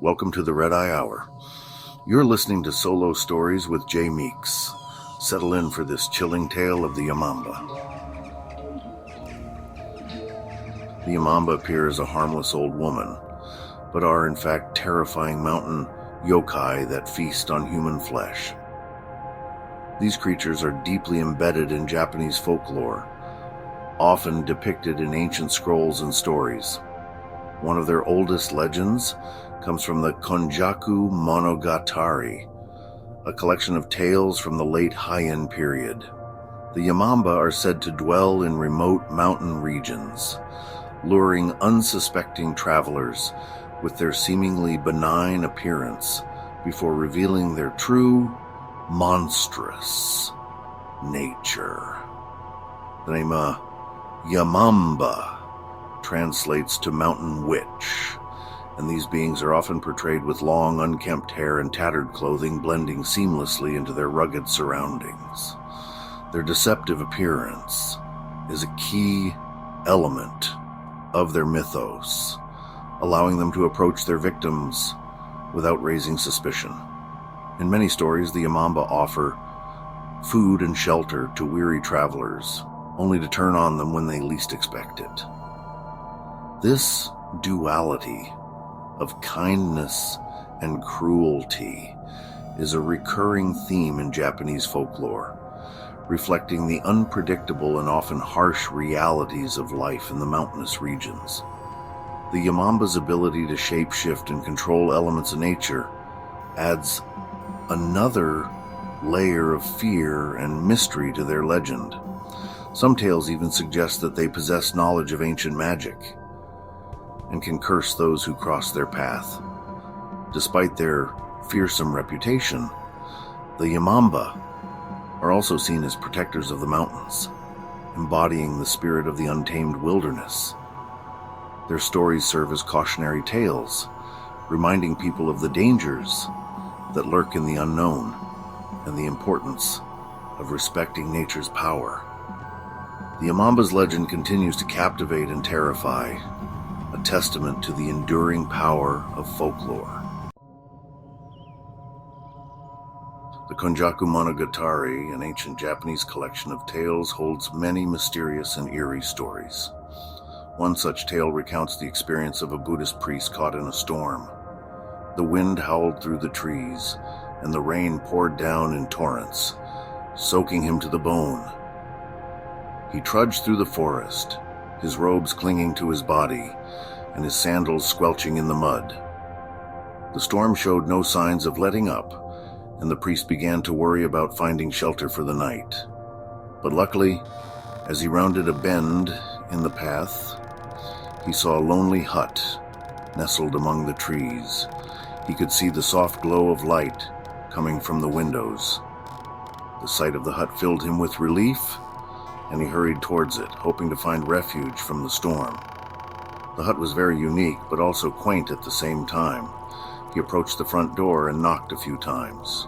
Welcome to the Red Eye Hour. You're listening to Solo Stories with Jay Meeks. Settle in for this chilling tale of the Yamamba. The Yamamba appear as a harmless old woman, but are in fact terrifying mountain yokai that feast on human flesh. These creatures are deeply embedded in Japanese folklore, often depicted in ancient scrolls and stories. One of their oldest legends comes from the Konjaku Monogatari, a collection of tales from the late Heian period. The Yamamba are said to dwell in remote mountain regions, luring unsuspecting travelers with their seemingly benign appearance before revealing their true, monstrous nature. The name Yamamba translates to mountain witch, and these beings are often portrayed with long, unkempt hair and tattered clothing blending seamlessly into their rugged surroundings. Their deceptive appearance is a key element of their mythos, allowing them to approach their victims without raising suspicion. In many stories, the Yamamba offer food and shelter to weary travelers, only to turn on them when they least expect it. This duality of kindness and cruelty is a recurring theme in Japanese folklore, reflecting the unpredictable and often harsh realities of life in the mountainous regions. The Yamamba's ability to shapeshift and control elements of nature adds another layer of fear and mystery to their legend. Some tales even suggest that they possess knowledge of ancient magic and can curse those who cross their path. Despite their fearsome reputation, the Yamamba are also seen as protectors of the mountains, embodying the spirit of the untamed wilderness. Their stories serve as cautionary tales, reminding people of the dangers that lurk in the unknown and the importance of respecting nature's power. The Yamamba's legend continues to captivate and terrify, a testament to the enduring power of folklore. The Konjaku Monogatari, an ancient Japanese collection of tales, holds many mysterious and eerie stories. One such tale recounts the experience of a Buddhist priest caught in a storm. The wind howled through the trees, and the rain poured down in torrents, soaking him to the bone. He trudged through the forest, his robes clinging to his body, and his sandals squelching in the mud. The storm showed no signs of letting up, and the priest began to worry about finding shelter for the night. But luckily, as he rounded a bend in the path, he saw a lonely hut nestled among the trees. He could see the soft glow of light coming from the windows. The sight of the hut filled him with relief, and he hurried towards it, hoping to find refuge from the storm. The hut was very unique, but also quaint at the same time. He approached the front door and knocked a few times.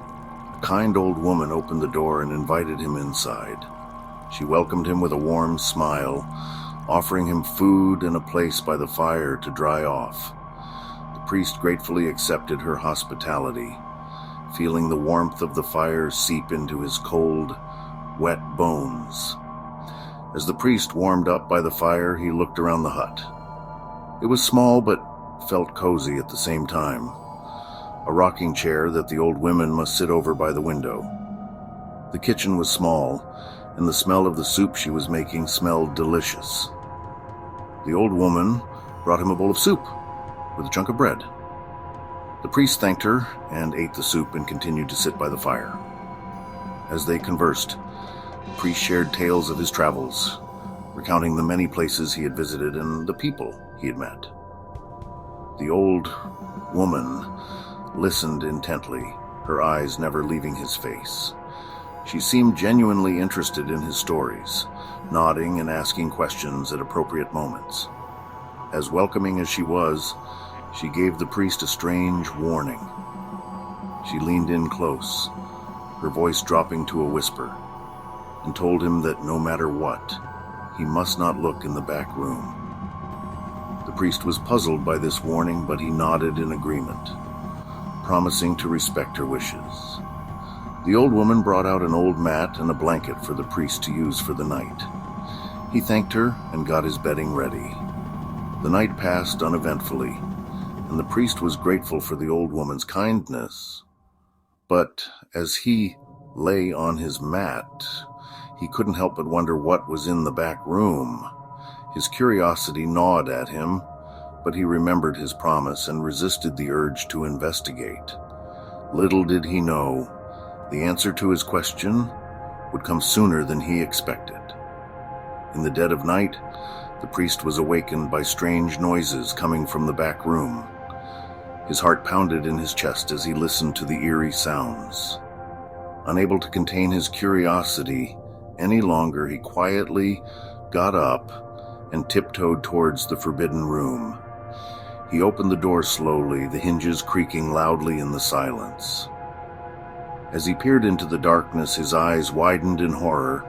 A kind old woman opened the door and invited him inside. She welcomed him with a warm smile, offering him food and a place by the fire to dry off. The priest gratefully accepted her hospitality, feeling the warmth of the fire seep into his cold, wet bones. As the priest warmed up by the fire, he looked around the hut. It was small but felt cozy at the same time. A rocking chair that the old women must sit over by the window. The kitchen was small, and the smell of the soup she was making smelled delicious. The old woman brought him a bowl of soup with a chunk of bread. The priest thanked her and ate the soup and continued to sit by the fire. As they conversed, the priest shared tales of his travels, recounting the many places he had visited and the people he had met. The old woman listened intently, her eyes never leaving his face. She seemed genuinely interested in his stories, nodding and asking questions at appropriate moments. As welcoming as she was, she gave the priest a strange warning. She leaned in close, her voice dropping to a whisper, and told him that no matter what, he must not look in the back room. The priest was puzzled by this warning, but he nodded in agreement, promising to respect her wishes. The old woman brought out an old mat and a blanket for the priest to use for the night. He thanked her and got his bedding ready. The night passed uneventfully, and the priest was grateful for the old woman's kindness. But as he lay on his mat, he couldn't help but wonder what was in the back room. His curiosity gnawed at him, but he remembered his promise and resisted the urge to investigate. Little did he know, the answer to his question would come sooner than he expected. In the dead of night, the priest was awakened by strange noises coming from the back room. His heart pounded in his chest as he listened to the eerie sounds. Unable to contain his curiosity any longer, he quietly got up and tiptoed towards the forbidden room. He opened the door slowly, the hinges creaking loudly in the silence. As he peered into the darkness, his eyes widened in horror.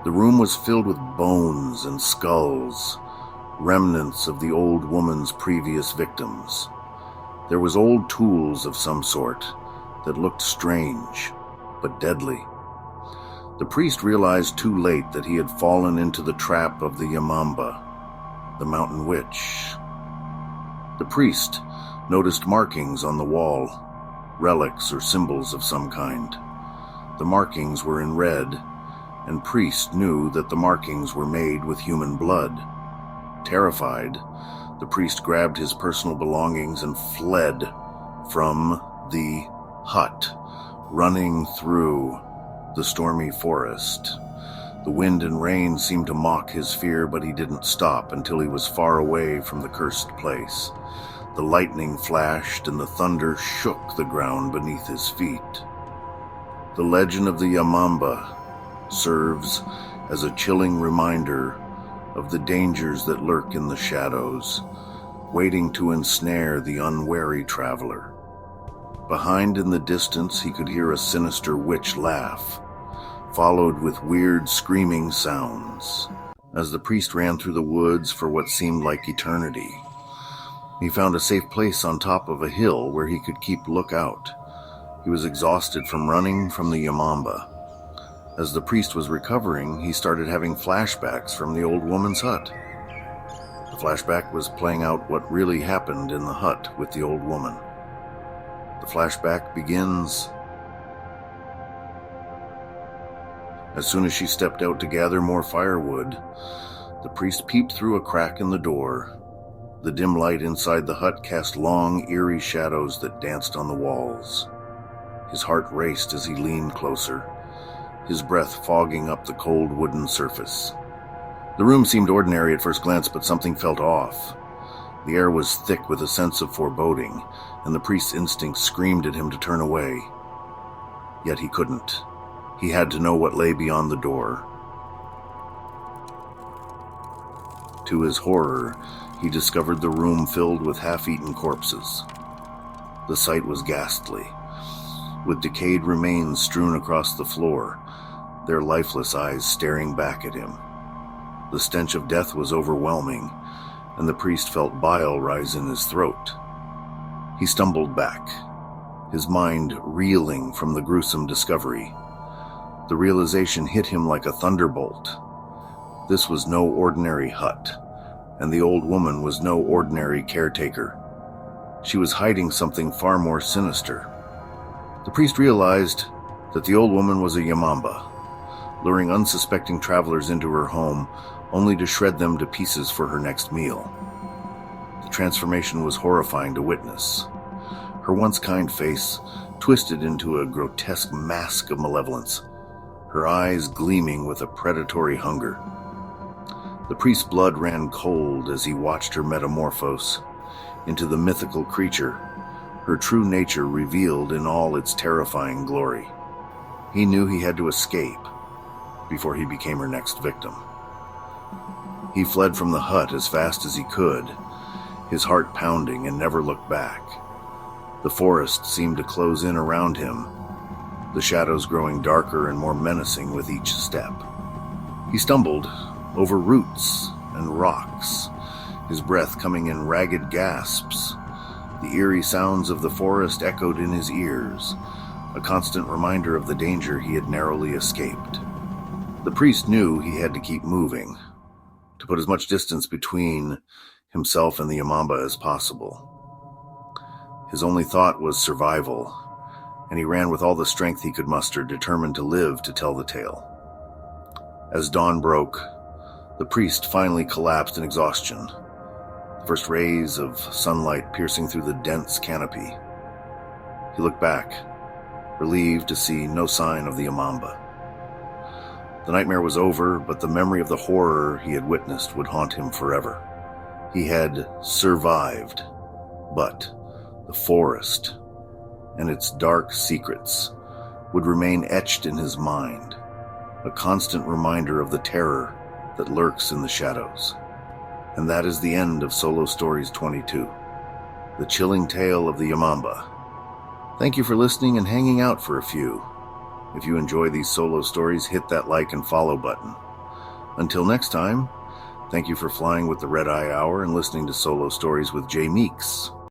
The room was filled with bones and skulls, remnants of the old woman's previous victims. There was old tools of some sort that looked strange, but deadly. The priest realized too late that he had fallen into the trap of the Yamamba, the mountain witch. The priest noticed markings on the wall, relics or symbols of some kind. The markings were in red, and priest knew that the markings were made with human blood. Terrified, the priest grabbed his personal belongings and fled from the hut, running through the stormy forest. The wind and rain seemed to mock his fear, but he didn't stop until he was far away from the cursed place. The lightning flashed and the thunder shook the ground beneath his feet. The legend of the Yamamba serves as a chilling reminder of the dangers that lurk in the shadows, waiting to ensnare the unwary traveler. Behind in the distance, he could hear a sinister witch laugh, followed with weird screaming sounds. As the priest ran through the woods for what seemed like eternity, he found a safe place on top of a hill where he could keep lookout. He was exhausted from running from the Yamamba. As the priest was recovering, he started having flashbacks from the old woman's hut. The flashback was playing out what really happened in the hut with the old woman. The flashback begins as soon as she stepped out to gather more firewood. The priest peeped through a crack in the door. The dim light inside the hut cast long, eerie shadows that danced on the walls. His heart raced as he leaned closer, his breath fogging up the cold wooden surface. The room seemed ordinary at first glance, but something felt off. The air was thick with a sense of foreboding, and the priest's instincts screamed at him to turn away. Yet he couldn't. He had to know what lay beyond the door. To his horror, he discovered the room filled with half-eaten corpses. The sight was ghastly, with decayed remains strewn across the floor, their lifeless eyes staring back at him. The stench of death was overwhelming, and the priest felt bile rise in his throat. He stumbled back, his mind reeling from the gruesome discovery. The realization hit him like a thunderbolt. This was no ordinary hut, and the old woman was no ordinary caretaker. She was hiding something far more sinister. The priest realized that the old woman was a Yamamba, luring unsuspecting travelers into her home only to shred them to pieces for her next meal. The transformation was horrifying to witness. Her once kind face twisted into a grotesque mask of malevolence, her eyes gleaming with a predatory hunger. The priest's blood ran cold as he watched her metamorphose into the mythical creature, her true nature revealed in all its terrifying glory. He knew he had to escape before he became her next victim. He fled from the hut as fast as he could, his heart pounding, and never looked back. The forest seemed to close in around him, the shadows growing darker and more menacing with each step. He stumbled over roots and rocks, his breath coming in ragged gasps. The eerie sounds of the forest echoed in his ears, a constant reminder of the danger he had narrowly escaped. The priest knew he had to keep moving, to put as much distance between himself and the Yamamba as possible. His only thought was survival, and he ran with all the strength he could muster, determined to live to tell the tale. As dawn broke, the priest finally collapsed in exhaustion, the first rays of sunlight piercing through the dense canopy. He looked back, relieved to see no sign of the Yamamba. The nightmare was over, but the memory of the horror he had witnessed would haunt him forever. He had survived, but the forest and its dark secrets would remain etched in his mind, a constant reminder of the terror that lurks in the shadows. And that is the end of Solo Stories 22, the chilling tale of the Yamamba. Thank you for listening and hanging out for a few. If you enjoy these solo stories, hit that like and follow button. Until next time, thank you for flying with the Red Eye Hour and listening to Solo Stories with Jay Meeks.